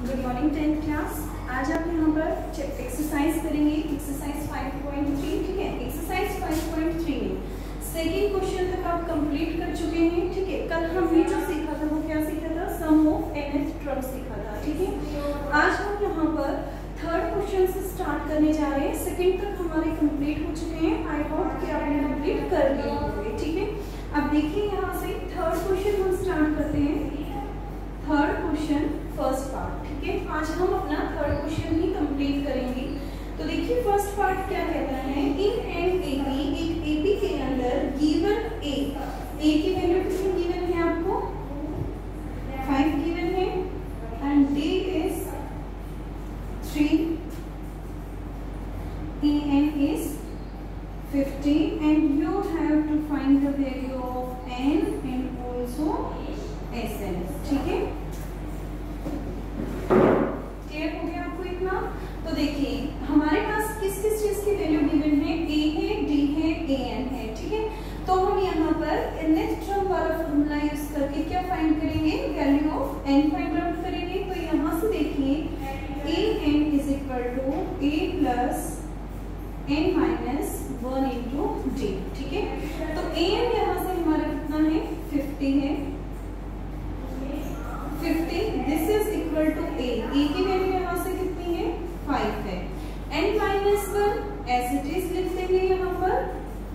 Good morning 10th class. आज आप यहाँ पर एक्सरसाइज करेंगे, एक्सरसाइज 5.3। ठीक है, एक्सरसाइज 5.3 में सेकेंड क्वेश्चन तक आप कंप्लीट कर चुके हैं। ठीक है, कल हमने जो सीखा था वो क्या सीखा था? सम ऑफ nth टर्म सीखा था। ठीक है, आज हम यहाँ पर थर्ड क्वेश्चन से स्टार्ट करने जा रहे हैं। सेकेंड तक हमारे कंप्लीट हो चुके हैं। आई होप कि आपने कंप्लीट कर लिए होंगे। ठीक है, अब देखिए यहाँ से थर्ड क्वेश्चन हम स्टार्ट करते हैं। Third question first part. ठीक है, आज हम अपना थर्ड क्वेश्चन ही कंप्लीट करेंगे। तो देखिए फर्स्ट पार्ट क्या कहता है, इन एन एपी, एक एपी के अंदर गिवन ए की वैल्यू कितनी गिवन है आपको? 5 गिवन है and D is 3, N is 50 and you have to find the value of N and also S N. ठीक है, क्लियर हो गया आपको इतना? तो देखिए हमारे पास किस किस चीज की वैल्यू गिवन है? ए है, डी है, ए एन है। ठीक है, तो हम यहाँ पर nth टर्म वाला फॉर्मूला यूज करके क्या फाइंड करेंगे? Value of N find out करेंगे। तो यहाँ से देखिए A N is equal to A plus N minus 1 into D. ठीक है, तो ए एन यहाँ से हमारा कितना है? 50 है। 50 this is equal to A की वैल्यू यहाँ से कितनी है? 5 है। n minus 1 as it is लिख देंगे यहाँ पर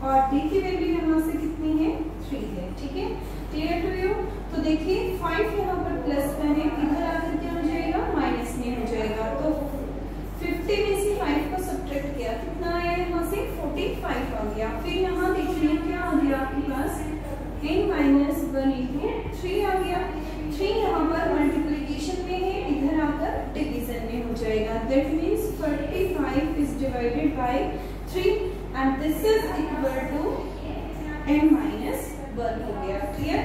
और d की वैल्यू यहाँ से कितनी है? 3 है। ठीक है, क्लियर टू यू? तो देखिए 5 यहाँ पर प्लस में है, इधर आकर क्या हो जाएगा? माइनस में हो जाएगा। तो 50 में से 5 को सब्ट्रैक्ट किया, कितना आया यहाँ से? 45 आ गया। फिर यहाँ देखिए क्या आ गया आपके पास? n माइनस 1 इंटू 3 आ गया। 3 यहाँ पर मल्टीप्लीकेशन में है, इधर आकर डिवीजन में हो जाएगा। That means 45 is divided by 3 and this is equal to n minus 1 हो गया। क्लियर?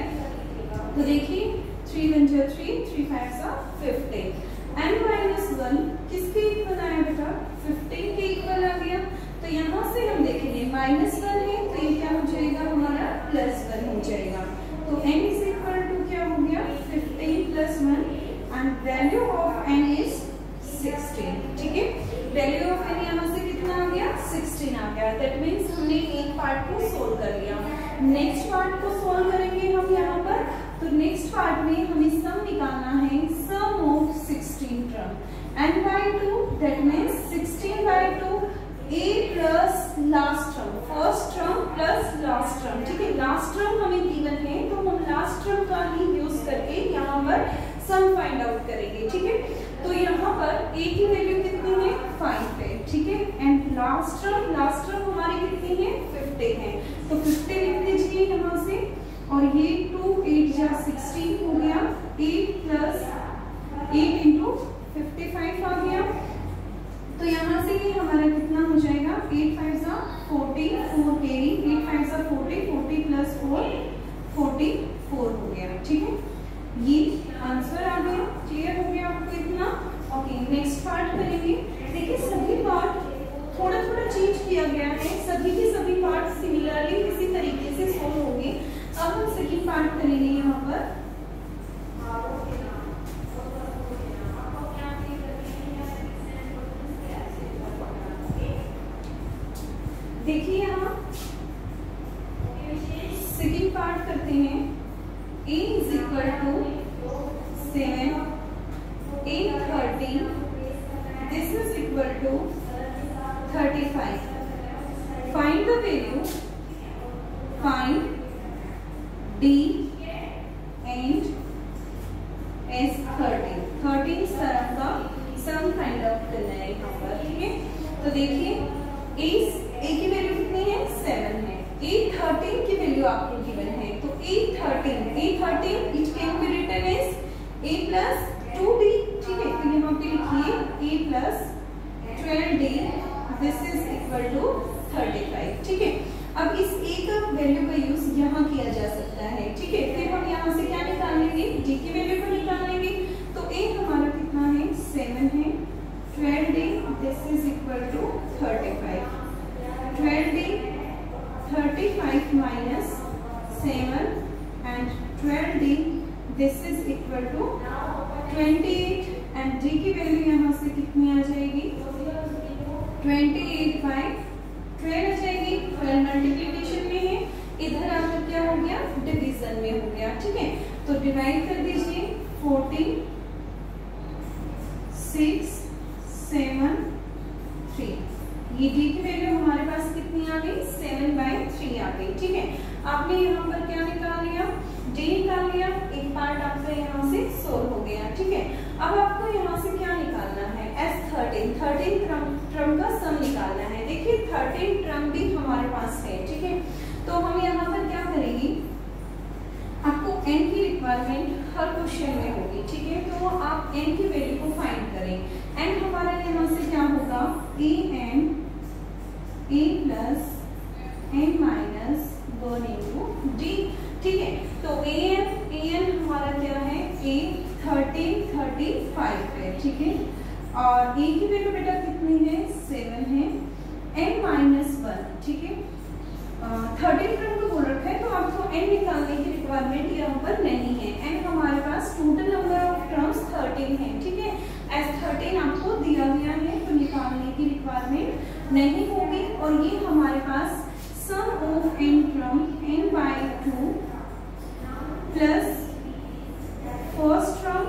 तो देखिए 3 1 जा 3, 3 5 जा 15। n माइनस 1 किसके इक्वल आया बेटा? 15 के इक्वल आ गया। तो यहाँ से हम देखेंगे माइनस 1 है तो ये क्या हो जाएगा? हमारा प्लस 1 हो जाएगा। तो n इज इक्वल टू क्या हो गया? 15 plus 1 and value of n is 16। ठीक है, वैल्यू ऑफ n यहाँ से कितना आ गया? 16 आ गया। दैट मीन्स हमने एक पार्ट को सोल्व कर लिया। नेक्स्ट पार्ट को सोल्व करेंगे हम यहाँ पर। तो नेक्स्ट पार्ट में हमें सम निकालना है, sum of 16 term n by 2। That means 16 by 2 a plus last term, first term plus last term. ठीक है, लास्ट टर्म हमें गिवन है तो हम लास्ट टर्म का ही यूज करके यहाँ पर सम फाइंड आउट करेंगे। ठीक है, तो यहाँ पर a की वैल्यू कितनी है? 5 है। ठीक है, एंड लास्ट टर्म हमारी कितनी है? 50 है। तो 50 लिख लीजिए यहाँ से और ये 2 8 जा 16 हो गया। 8 प्लस 8 इंटू 55 आ गया। तो यहाँ से ये हमारा कितना हो जाएगा? 8 5 जा 40, 4 कैरी, 8 5 जा 40, 40 प्लस 4 44 हो गया। ठीक है, ये आंसर आ गया। क्लियर हो गया आपको इतना? ओके, नेक्स्ट पार्ट करेंगे। देखिए सभी पार्ट थोड़ा थोड़ा चेंज किया गया है, सभी के सभी पार्ट सिमिलरली इसी तरीके से सोल्व होंगे। अब हम सेकंड पार्ट करेंगे यहाँ पर। देखिए यहाँ सेकंड पार्ट करते हैं। a is equal to 7, a 30, this is equal to 35। Find the value, find d and s 13 इस तरह का सम फाइंड आउट करना है यहाँ पर। ठीक है, तो देखिए a की वैल्यू कितनी है? 7 है। a 13 की वैल्यू आपको गिवन है तो a 13 it can be written as a plus 2d। ठीक है, तो यहाँ पे लिखिए a plus 12d, this is equal to 35। ठीक है, अब इस a का वैल्यू का यूज यहाँ किया जा सकता है। ठीक है, फिर हम यहाँ से क्या निकाल लेंगे? d की वैल्यू को निकाल लेंगे। तो a हमारा कितना है? 7 है। 12d, this is equal to 35। 12d 35 minus 7 and 12d this is equal to 28 and D की वैल्यू यहाँ से कितनी आ जाएगी 28 बाई 12 आ जाएगी। 12 मल्टीप्लीकेशन में है, इधर आकर क्या हो गया डिवीजन में हो गया। ठीक है, तो डिवाइड कर दीजिए 14 6 7 3। ये डी की वैल्यू हमारे पास कितनी आ गई 7/3 आ गई। ठीक है, आपने यहाँ पर क्या निकाल लिया डी निकाल लिया, एक पार्ट आपका यहाँ से सोल्व हो गया। ठीक है, अब आपको यहाँ से क्या निकालना है S13 टर्म का सम निकालना है। देखिए 13 टर्म भी हमारे पास है। ठीक है, तो हम यहाँ पर क्या करेंगे, आपको n की रिक्वायरमेंट हर क्वेश्चन में होगी। ठीक है, तो आप n की वैल्यू को फाइंड करें। n हमारा यहाँ से क्या होगा a plus n minus 1 into D. ठीक है, तो an हमारा क्या है a 1335 है। ठीक है, और a की वैल्यू बेटा कितनी है 7 है, n माइनस 1। ठीक है, 13 टर्म को बोल रखा है, तो आपको n निकालने की रिक्वायरमेंट यहाँ पर नहीं है। n हमारे पास टोटल नंबर ऑफ टर्म्स 13 है। ठीक है, S13 आपको दिया गया है, तो निकालने की रिक्वायरमेंट नहीं होगी। और ये हमारे पास sum of n term n/2 plus first term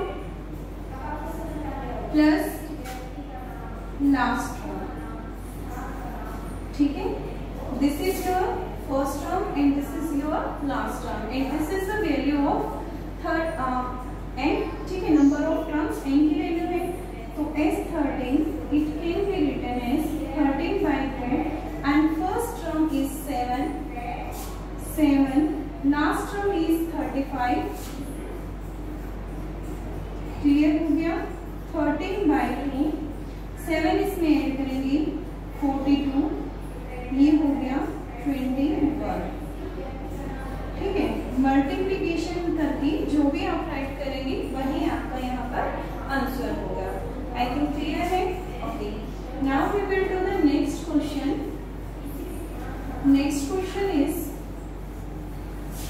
plus last term. ठीक है, this is your first term and this is your last term and this is the value of third n। ठीक है, number of terms n की value है, तो S13 it can be written as 13/12 and first term is 7, last term is 35। Clear हो गया, 13/2, 7 इसमें add करेंगे 42, ये हो गया 21। ठीक है, मल्टीप्लीकेशन करके जो भी आप राइट करेंगे वही आपका यहाँ पर आंसर होगा। आई थिंक क्लियर है। Okay, now we will do the next question. Next question is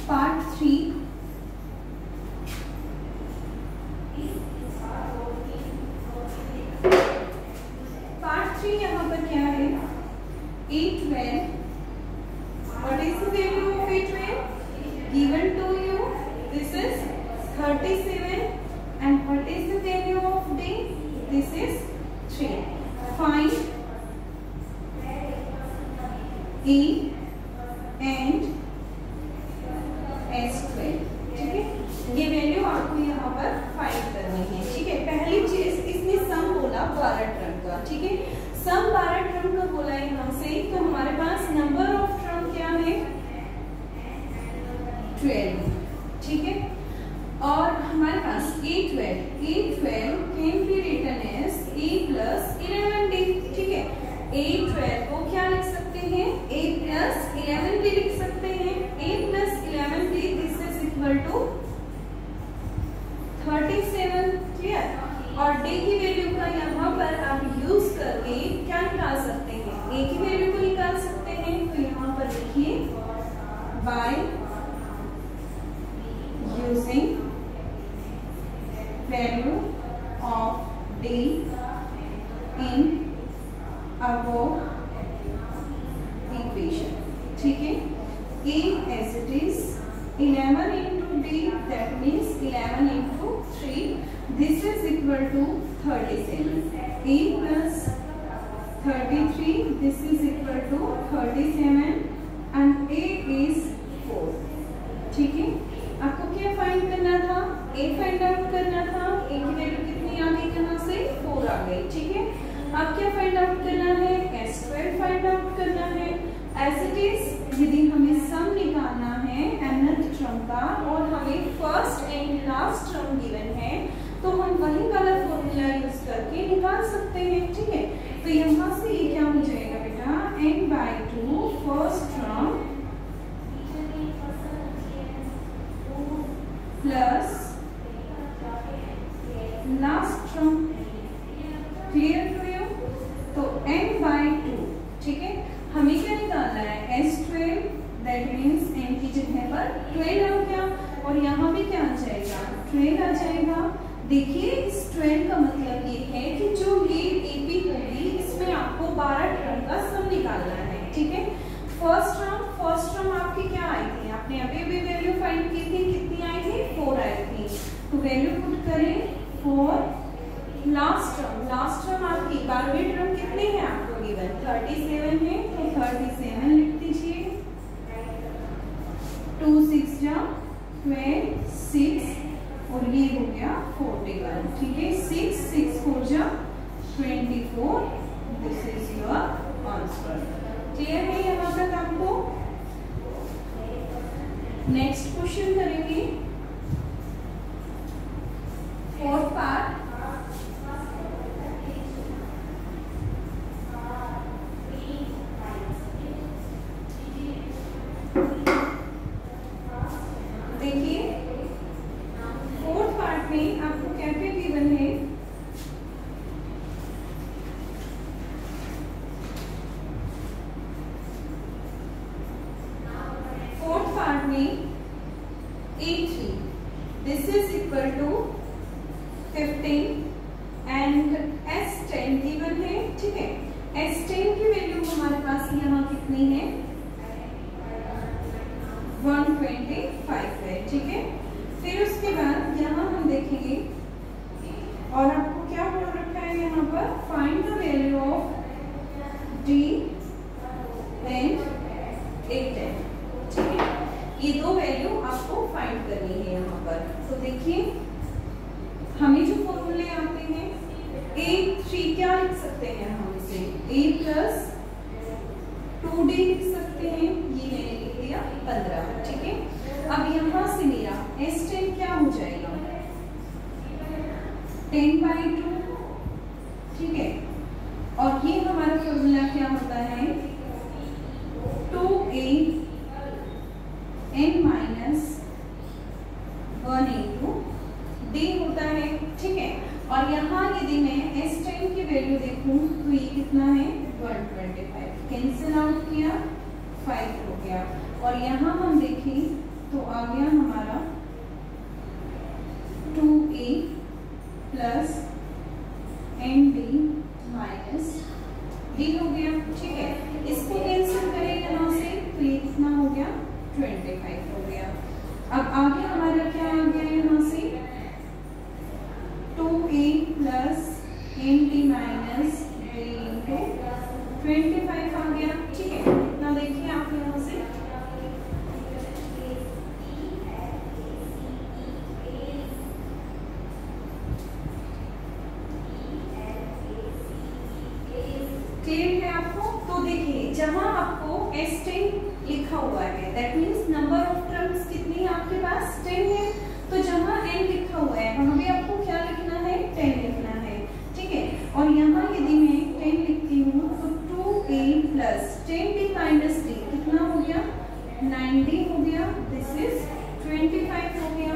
part 3। Part 3 यहाँ पर क्या है A12, what is the value of A12 given to you? This is 37 and what is the value of D? This is 3. Find E and S12। ठीक है, ये value आपको यहाँ पर फाइंड करनी है। ठीक है, पहली चीज इसने सम बोला 12 टर्म का। ठीक है, सम 12 टर्म का बोला है यहाँ से, तो हमारे पास नंबर ऑफ टर्म क्या है 12। ठीक है, और हमारे पास A12 can be written as A plus 11D। ठीक है, A12 को क्या लिख सकते हैं A प्लस 11D लिख सकते हैं। A plus 11D this is equal to 37। Clear, और D की वैल्यू का यहाँ पर आप यूज करके क्या निकाल सकते हैं, A की वैल्यू को निकाल सकते हैं। तो यहाँ पर लिखिए by using value of D in above equation. ठीक है, A as it is 11 into D, that means 11 into 3, this is equal to 37। A plus 33, this is equal to 37 and A is 4। ठीक है, आपको क्या फाइंड करना था A find out करना था। A की वैल्यू कितनी आ गई यहाँ से 4 आ गई। ठीक है, अब क्या फाइंड आउट करना है S12 फाइंड आउट करना है। एज इट इज यदि हमें सम निकालना है nth टर्म का और हमें first and last term given है, तो हम वही वाला फॉर्मूला यूज करके निकाल सकते हैं। ठीक है, तो यहाँ से ये क्या हो जाएगा बेटा n/2 first term plus last term. Clear to you? तो n/2। ठीक है, हमें क्या निकालना है S12, दैट मीन्स n की जगह पर 12 आ गया और यहाँ भी क्या आ जाएगा 12 आ जाएगा। देखिए इस 12 का मतलब ये है कि जो ये एपी होगी इसमें आपको 12 टर्म का सम निकालना है, ठीक है। फर्स्ट टर्म आपकी क्या आई थी, आपने अभी भी वैल्यू फाइंड की थी, कितनी आई थी, 4 आई थी, तो वैल्यू पुट करें 4। लास्ट टर्म आपकी 12वीं टर्म कितनी है आपको गिवन 37 है, तो 37 लिख दीजिए। 2 6 जा 12 6 और ये हो गया 41, ठीक है। 6 6 4 जा 24, this is your answer. Clear है यहाँ तक आपको? नेक्स्ट क्वेश्चन करेंगे, फोर्थ पार्ट। देखिए फोर्थ पार्ट में आपको क्या क्या गिवन है, फोर्थ पार्ट में A3 this is equal to 15 and S10 given है, ठीक है। S10 की वैल्यू हमारे पास यहाँ कितनी है, 125 है, ठीक है। फिर उसके बाद यहाँ हम देखेंगे और आपको क्या बोल रखा है यहाँ पर, find the value of D and A10, ठीक है। ये दो वैल्यू आपको फाइंड करनी है यहाँ पर। तो देखिए हमें जो फॉर्मूले आते हैं, A3 क्या लिख सकते हैं हम इसे, A प्लस 2D लिख सकते हैं, ये मैंने लिख दिया 15, ठीक है। अब यहाँ से मेरा S10 क्या हो जाएगा, 10/2, ठीक है। और ये हमारा फॉर्मूला क्या होता है, 2A n minus 1 into D होता है, ठीक है। और यहाँ यदि मैं S10 की वैल्यू देखूं तो ये कितना है, 125, कैंसिल आउट किया 5 हो गया। और यहाँ हम देखें तो आ गया हमारा 2A plus ND minus D हो गया, ठीक है। इसको कैंसिल करें यहाँ से तो ये कितना हो गया, 25 हो गया। अब आगे हमारा क्या आ गया यहाँ से, 2A plus ND minus D into 25 आ गया, ठीक है। ना देखिए आप यहाँ से क्लियर है आपको? तो देखिए जहां आपको S10 लिखा हुआ है that means number of terms कितनी है आपके पास, 10 है। तो जहां n लिखा हुआ है वहां भी आपको क्या लिखना है, 10 लिखना है, ठीक है। और यहाँ यदि मैं 10 लिखती हूँ तो 2A plus 10D minus D कितना हो गया, 9D हो गया, दिस इज 25 हो गया।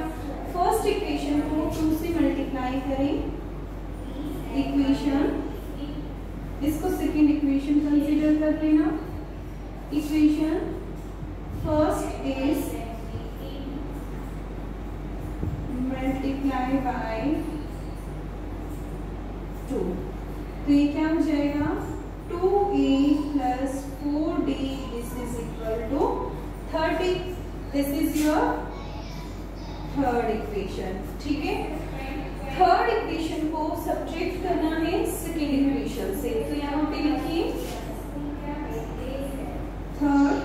फर्स्ट इक्वेशन को 2 से मल्टीप्लाई करें, इक्वेशन, इसको सेकेंड इक्वेशन कंसीडर कर लेना। Equation first is multiply by 2, तो ये क्या हो जाएगा, 2A plus 4D this is equal to 30, this is your third equation, ठीक है। थर्ड इक्वेशन को सब्ट्रैक्ट करना है सेकेंड इक्वेशन से, तो यहाँ पे लिखिए third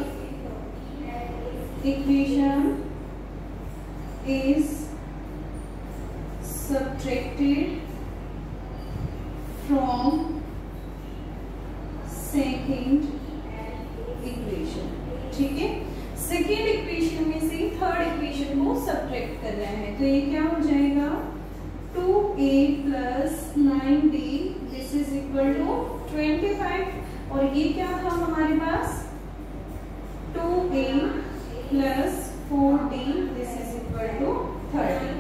equation is subtracted from second equation, ठीक है। सेकेंड इक्वेशन में से थर्ड इक्वेशन को सब्ट्रैक्ट करना है, तो ये क्या हो जाएगा, 2A plus 9D this is equal to 25। और ये क्या था हमारे पास, 2A plus 4D this is equal to 30।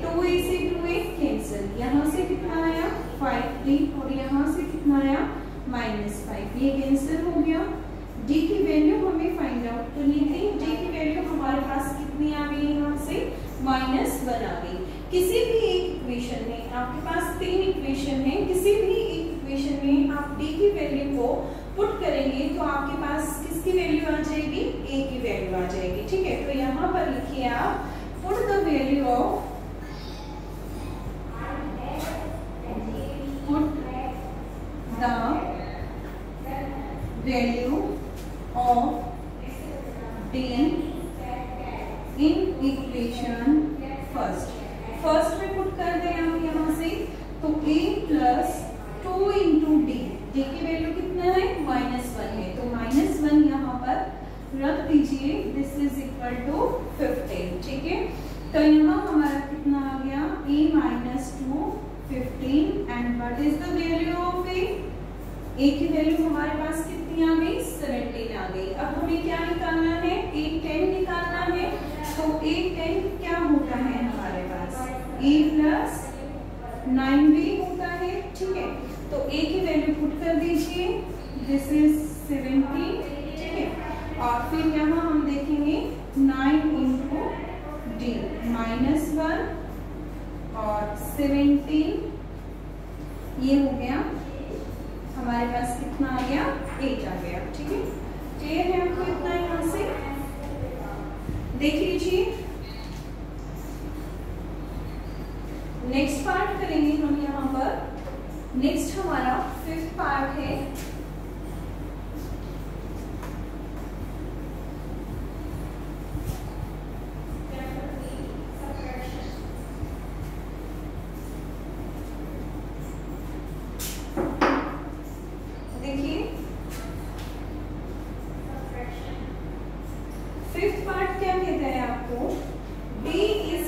2A से 2A कैंसिल, यहाँ से कितना आया 5D और यहाँ से कितना आया -5, ये कैंसिल हो गया। D की वैल्यू हमें फाइंड आउट करनी थी, D की वैल्यू हमारे पास कितनी आ गई, यहाँ से -1 आ गई। किसी भी एक इक्वेशन में आपके पास 3 इक्वेशन है, किसी भी इक्वेशन में आप d की वैल्यू को पुट करेंगे तो आपके पास किसकी वैल्यू आ जाएगी, a की वैल्यू आ जाएगी। ठीक है, तो यहाँ पर लिखिए आप put the value of value of d in equation first में पुट कर दें आप यहाँ से, तो a plus 2 into D, D की वैल्यू कितना है, -1 है, तो -1 यहाँ पर रख दीजिए, दिस इज इक्वल टू 15। ठीक है, तो यहाँ हमारा कितना आ गया, a minus 2 15 and what is the value of a की वैल्यू हमारे पास कितनी आ गई, 17 आ गई। अब हमें क्या निकालना है, a 10 निकालना है, तो a 10 क्या होता है हमारे पास, a प्लस 9b होता है। ठीक है, तो a की वैल्यू पुट कर दीजिए, दिस इज 17। ठीक है, और फिर यहाँ हम देखेंगे 9 इंटू डी -1 और 17, ये हो गया हमारे पास कितना आ गया, 8 आ गया। ठीक है, क्लियर है आपको इतना, यहाँ से देख लीजिए। नेक्स्ट पार्ट करेंगे हम यहाँ पर, नेक्स्ट हमारा 5th पार्ट है। देखिए 5th पार्ट क्या कहता है आपको, d is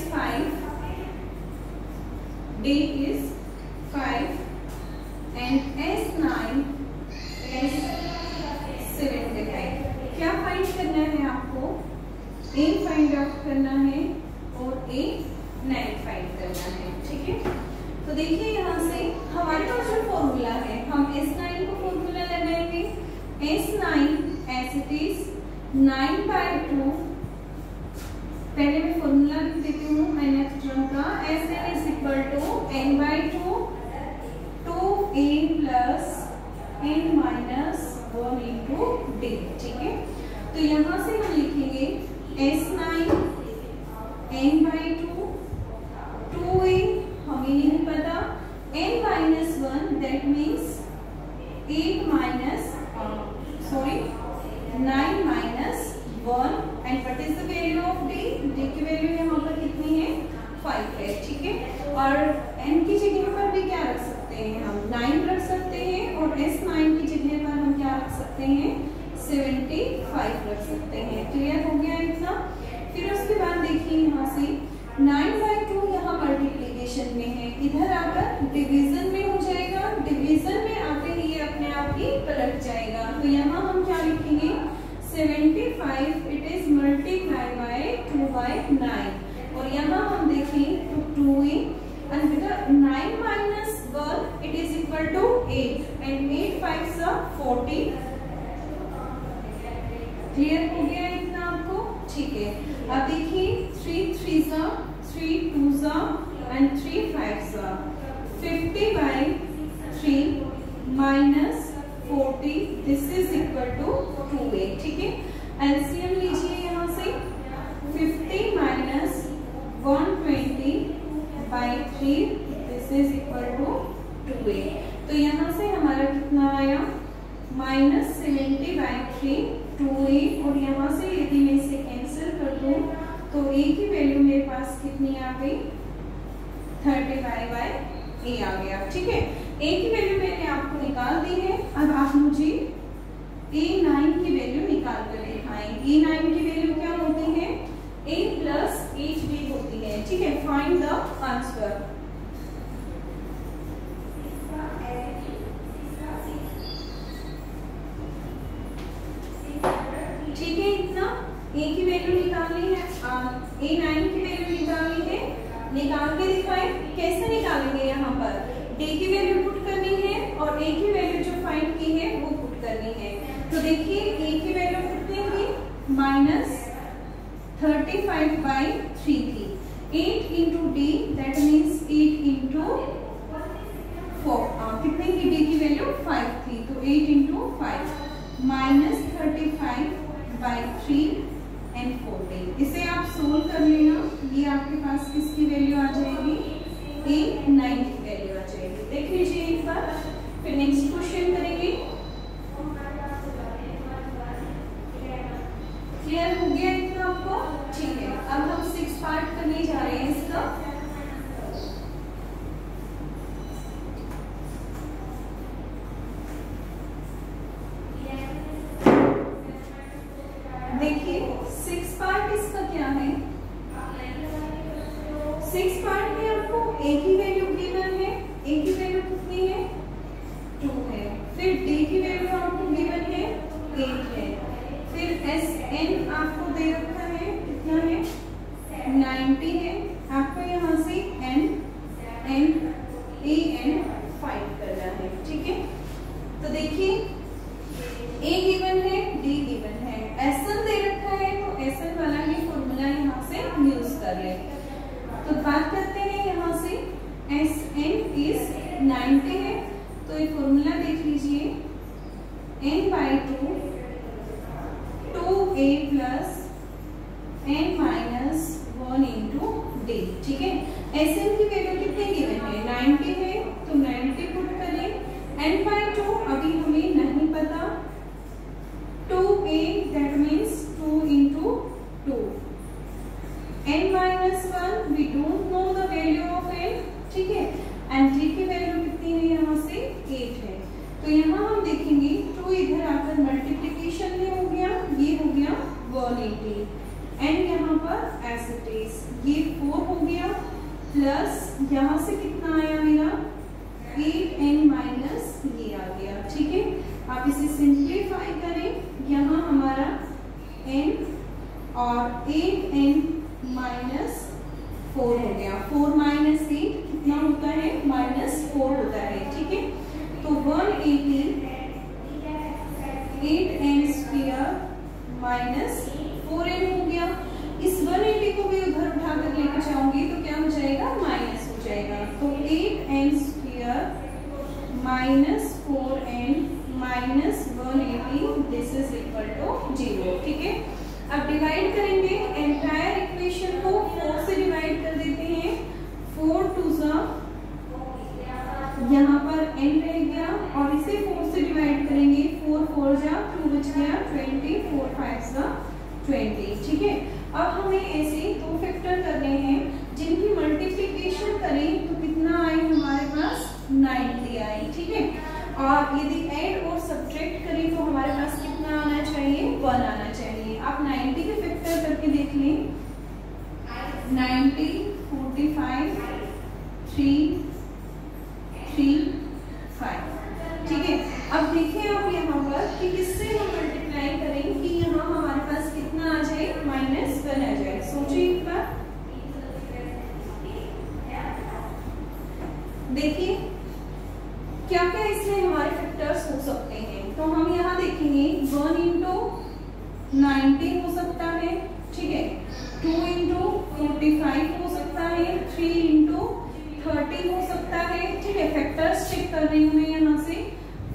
5 and s9 is 75। क्या फाइंड करना है आपको, a फाइंड आउट करना है और a9 फाइंड करना है। ठीक है, तो देखिए यहाँ से हमारे पास जो फॉर्मूला है, हम s9 को फॉर्मूला लगाएंगे, s9 एज इट इज 9/2, पहले मैं फॉर्मूला लिख देती हूँ nth टर्म का, s9 is equal to n/2 2a plus n minus 1 into d। ठीक है, तो यहाँ से हम लिखेंगे s9 n/2 2a, हमें नहीं पता, n minus 1 that means 8 minus 9 minus 1 and what is the value of d, d की वैल्यू यहाँ पर कितनी है, 5 है। ठीक है, और n की जगह पर भी क्या रख सकते हैं, हम 9 रख सकते हैं, और s9 की जगह पर हम क्या रख सकते हैं, 75 रख सकते हैं। क्लियर हो गया इतना। फिर उसके बाद देखिए यहाँ से 9/2 यहाँ मल्टीप्लीकेशन में है, इधर आकर डिवीजन में हो जाएगा, डिवीजन में आते ही ये अपने आप ही पलट जाएगा। तो यहाँ हम क्या लिखेंगे, 75 इट इज मल्टीप्लाई बाय 2/9, और यहाँ हम देखें तो 2a and बेटा 9 minus 1 it is equal to 8 and 8 5s are 40। Clear हो गया इतना आपको। ठीक है, अब देखिए 3 3s are 3 2s are and 3 5s are 50/3 minus 40 this is equal to 2a। ठीक है, एलसीएम लीजिए यहाँ से 50 minus 120/3 this is equal to 2a। तो यहाँ से हमारा कितना आया, -70/3 2a, और यहाँ से यदि मैं इसे कैंसिल कर दूं तो a की वैल्यू मेरे पास कितनी आ गई, 35/a आ गया। ठीक है, a की वैल्यू मैंने आपको निकाल दी है। अब आप मुझे a9 की वैल्यू निकाल कर दिखाएं। a9 की वैल्यू क्या होती है, a प्लस 8b होती है। ठीक है, फाइंड द आंसर। ठीक है, इतना a की वैल्यू निकालनी है, a9 की वैल्यू निकालनी है, निकाल के दिखाएं। कैसे निकालेंगे, यहाँ पर d की वैल्यू पुट करनी है और a की वैल्यू जो फाइंड की है वो पुट करनी है। तो देखिए a की वैल्यू कितनी थी, -35/3 थी, 8 into d that means 8 into A की वैल्यू गिवन है, ए की वैल्यू कितनी है 2 है, फिर डी की वैल्यू आपको गिवन है 8 है, फिर एस एन आपको दे रखा है कितना है 90 है, आपको यहाँ से N N A N find करना है। ठीक है, तो देखिए ए गिवन है, डी गिवन है, एस एन दे रखा है, तो एस एन वाला ही फॉर्मूला यहाँ से यूज कर ले। तो बात करते हैं यहाँ से एस एन इज 90 है, तो ये फॉर्मूला देख लीजिए n by 2 2a plus n minus 1 into D. ठीक है, एस एन की वैल्यू कितनी गिवन है 90 है, तो 90 पुट करें, n बाई 2 अभी हमें नहीं पता, 2a that means 2 into 2, n minus 1 we don't know the value of n। ठीक है, एंड डी की वैल्यू कितनी है यहाँ से 8 है, तो यहाँ हम देखेंगे 2 इधर आकर मल्टीप्लीकेशन में हो गया, ये हो गया 180, एंड यहाँ पर एज इट इज ये 4 हो गया, प्लस यहाँ से कितना आया मेरा 8n माइनस ये आ गया। ठीक है, आप इसे सिंप्लीफाई करें, यहाँ हमारा n और 8n माइनस 4 हो गया, 4 माइनस 8 कितना होता है -4 होता है। ठीक है, तो 180 8n स्क्वायर माइनस 4n हो गया, इस 180 को भी उधर उठाकर लेकर जाऊंगी तो क्या हो जाएगा माइनस हो जाएगा, तो 8n square minus 4n minus 180 this is equal to 0। ठीक है, अब डिवाइड करेंगे, एंटायर इक्वेशन को 4 से डिवाइड कर देते हैं, 4 टू सा यहाँ पर n रह गया, और इसे 4 से डिवाइड करेंगे, 4 4 जा 2 बच गया 20, 4 5 जा 20। ठीक है, अब हमें ऐसे दो फैक्टर करने हैं जिनकी मल्टीप्लिकेशन करें तो कितना आए हमारे पास 90 आई। ठीक है, और यदि ऐड और सब्ट्रैक्ट करें तो हमारे पास कितना आना चाहिए 1 आना चाहिए। आप 90 के फैक्टर करके देख लें, 90 45 3 3 5। ठीक है, अब देखिए आप यहाँ पर कि किससे हम मल्टीप्लाई करें कि यहाँ हमारे पास कितना आ जाए -1 आ जाए। सोचिए एक बार, देखिए क्या क्या इसमें हमारे फैक्टर्स हो सकते हैं, तो हम यहाँ देखेंगे 1 इंटू 90 हो सकता है। ठीक है, 2 इंटू 45 हो सकता है, 3 इंटू 30 हो सकता है। ठीक है, फैक्टर्स चेक कर रही हूँ मैं यहाँ से,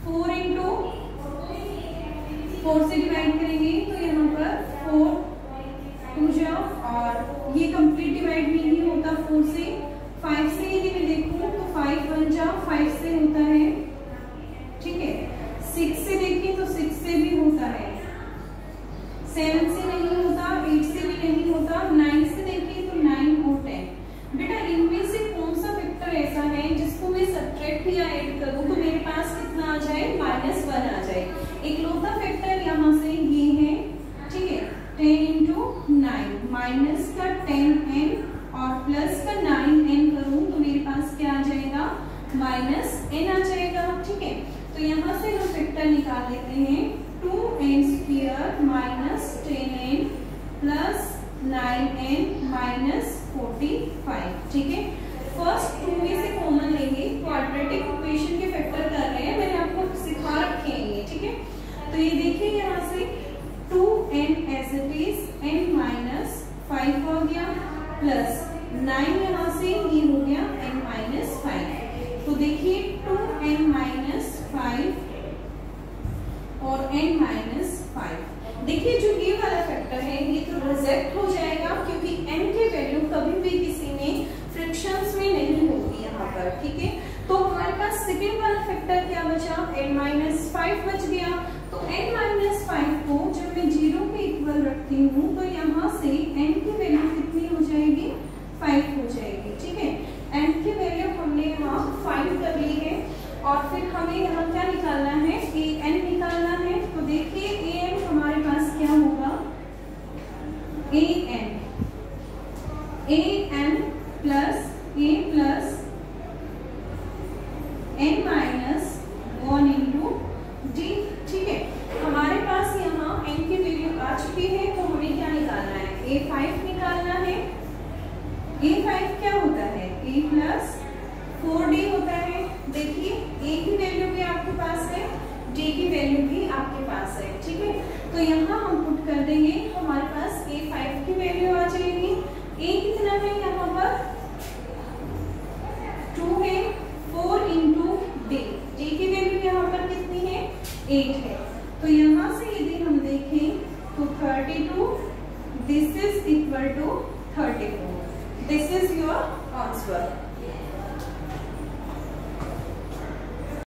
4 इंटू 4 से डिवाइड करेंगे तो यहाँ पर 4 2 जा, और ये कंप्लीट डिवाइड नहीं होता 4 से, 5 से यदि मैं देखूँ तो 5 1 जा 5 से होता है। ठीक है, 6 से देखें तो 6 से भी होता है, 7 से नहीं होता, 8 से भी नहीं होता, 9 से देखें तो 9 और 10। बेटा इनमें से कौन सा फैक्टर ऐसा है जिसको मैं सब्ट्रैक्ट या ऐड करूं तो मेरे पास कितना आ जाए -1 आ जाए। इकलौता फैक्टर यहाँ से ये है। ठीक है, 10 इंटू 9 माइनस का 10n और प्लस का 9n करूं तो मेरे पास क्या आ जाएगा -n आ जाएगा। ठीक है, तो यहाँ से हम फैक्टर निकाल लेते हैं, 2n square minus 10n plus 9n minus 45। ठीक है, फर्स्ट 2 में से कॉमन लेंगे, क्वाड्रेटिक इक्वेशन के फैक्टर कर रहे हैं, मैंने आपको सिखा रखे हैं ये। ठीक है, तो ये देखिए यहाँ से 2n as it is n minus 5 हो गया, प्लस 9 यहाँ से ये हो गया n माइनस 5। तो देखिए 2n माइनस 5 और n माइनस 5, देखिए जो ये वाला फैक्टर है ये तो रिजेक्ट हो जाएगा क्योंकि n की वैल्यू कभी भी किसी में फ्रैक्शंस में नहीं होगी यहाँ पर। ठीक है, तो हमारे पास सेकेंड वाला फैक्टर क्या बचा, n माइनस 5 बच गया। तो n माइनस 5 को जब मैं 0 के इक्वल रखती हूँ तो यहाँ से n की वैल्यू कितनी हो जाएगी 5 हो जाएगी। ठीक है, n की वैल्यू हमने यहाँ फाइंड कर ली है, और फिर हमें यहाँ क्या निकालना है, an निकालना है। तो देखिए an हमारे पास क्या होगा, an plus a plus plus 4d होता है। देखिए a की वैल्यू भी आपके पास है, d की वैल्यू भी आपके पास है, ठीक है। तो यहाँ हम पुट कर देंगे, हमारे पास a 5 की वैल्यू आ जाएगी। a कितना है यहाँ पर 2 है, 4 इंटू d की वैल्यू यहाँ पर कितनी है 8 है। तो यहाँ से यदि हम देखें तो 32 this is equal to 34। This is your answer.